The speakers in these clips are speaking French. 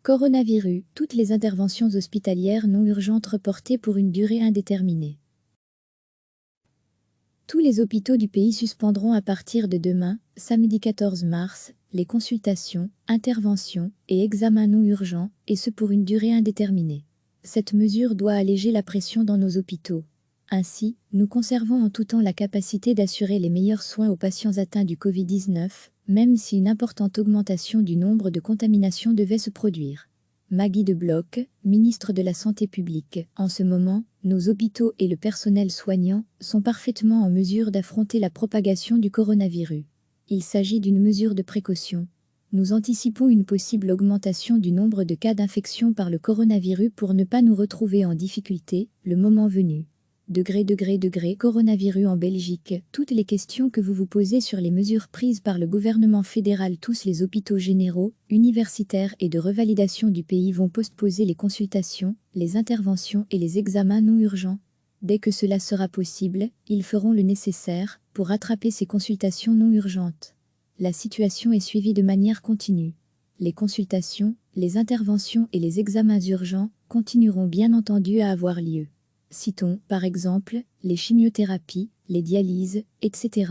Coronavirus, toutes les interventions hospitalières non urgentes reportées pour une durée indéterminée. Tous les hôpitaux du pays suspendront à partir de demain, samedi 14 mars, les consultations, interventions et examens non urgents, et ce pour une durée indéterminée. Cette mesure doit alléger la pression dans nos hôpitaux. Ainsi, nous conservons en tout temps la capacité d'assurer les meilleurs soins aux patients atteints du Covid-19, même si une importante augmentation du nombre de contaminations devait se produire. Maggie de Bloch, ministre de la Santé publique. En ce moment, nos hôpitaux et le personnel soignant sont parfaitement en mesure d'affronter la propagation du coronavirus. Il s'agit d'une mesure de précaution. Nous anticipons une possible augmentation du nombre de cas d'infection par le coronavirus pour ne pas nous retrouver en difficulté, le moment venu. Coronavirus en Belgique. Toutes les questions que vous vous posez sur les mesures prises par le gouvernement fédéral, tous les hôpitaux généraux, universitaires et de revalidation du pays vont postposer les consultations, les interventions et les examens non urgents. Dès que cela sera possible, ils feront le nécessaire pour rattraper ces consultations non urgentes. La situation est suivie de manière continue. Les consultations, les interventions et les examens urgents continueront bien entendu à avoir lieu. Citons, par exemple, les chimiothérapies, les dialyses, etc.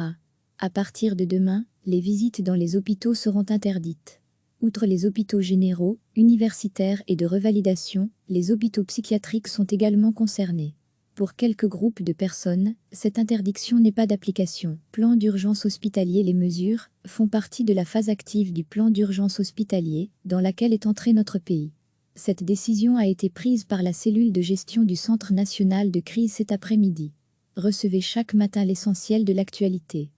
À partir de demain, les visites dans les hôpitaux seront interdites. Outre les hôpitaux généraux, universitaires et de revalidation, les hôpitaux psychiatriques sont également concernés. Pour quelques groupes de personnes, cette interdiction n'est pas d'application. Plan d'urgence hospitalier. Les mesures font partie de la phase active du plan d'urgence hospitalier, dans laquelle est entré notre pays. Cette décision a été prise par la cellule de gestion du Centre national de crise cet après-midi. Recevez chaque matin l'essentiel de l'actualité.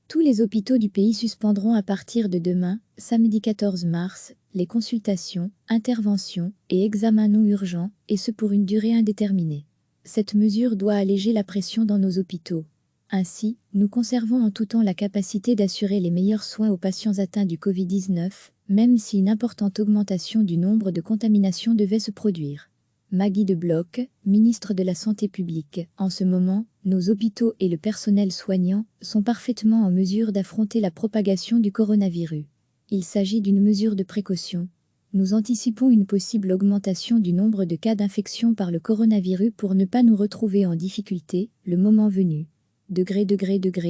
Tous les hôpitaux du pays suspendront à partir de demain, samedi 14 mars, les consultations, interventions et examens non urgents, et ce pour une durée indéterminée. Cette mesure doit alléger la pression dans nos hôpitaux. Ainsi, nous conservons en tout temps la capacité d'assurer les meilleurs soins aux patients atteints du Covid-19, même si une importante augmentation du nombre de contaminations devait se produire. Maggie de Bloch, ministre de la Santé publique. En ce moment, nos hôpitaux et le personnel soignant sont parfaitement en mesure d'affronter la propagation du coronavirus. Il s'agit d'une mesure de précaution. Nous anticipons une possible augmentation du nombre de cas d'infection par le coronavirus pour ne pas nous retrouver en difficulté, le moment venu.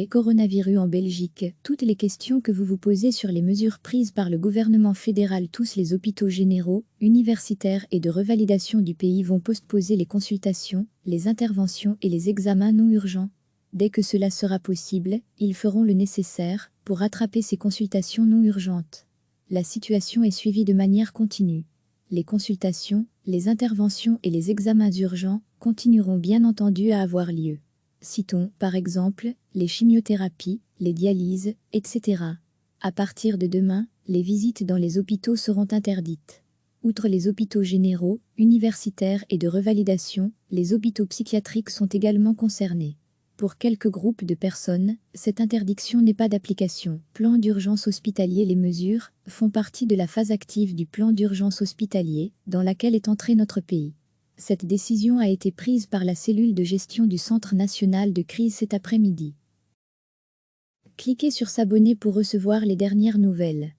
Coronavirus en Belgique. Toutes les questions que vous vous posez sur les mesures prises par le gouvernement fédéral, tous les hôpitaux généraux, universitaires et de revalidation du pays vont postposer les consultations, les interventions et les examens non urgents. Dès que cela sera possible, ils feront le nécessaire pour rattraper ces consultations non urgentes. La situation est suivie de manière continue. Les consultations, les interventions et les examens urgents continueront bien entendu à avoir lieu. Citons, par exemple, les chimiothérapies, les dialyses, etc. À partir de demain, les visites dans les hôpitaux seront interdites. Outre les hôpitaux généraux, universitaires et de revalidation, les hôpitaux psychiatriques sont également concernés. Pour quelques groupes de personnes, cette interdiction n'est pas d'application. Plan d'urgence hospitalier. Les mesures font partie de la phase active du plan d'urgence hospitalier, dans laquelle est entré notre pays. Cette décision a été prise par la cellule de gestion du Centre national de crise cet après-midi. Cliquez sur s'abonner pour recevoir les dernières nouvelles.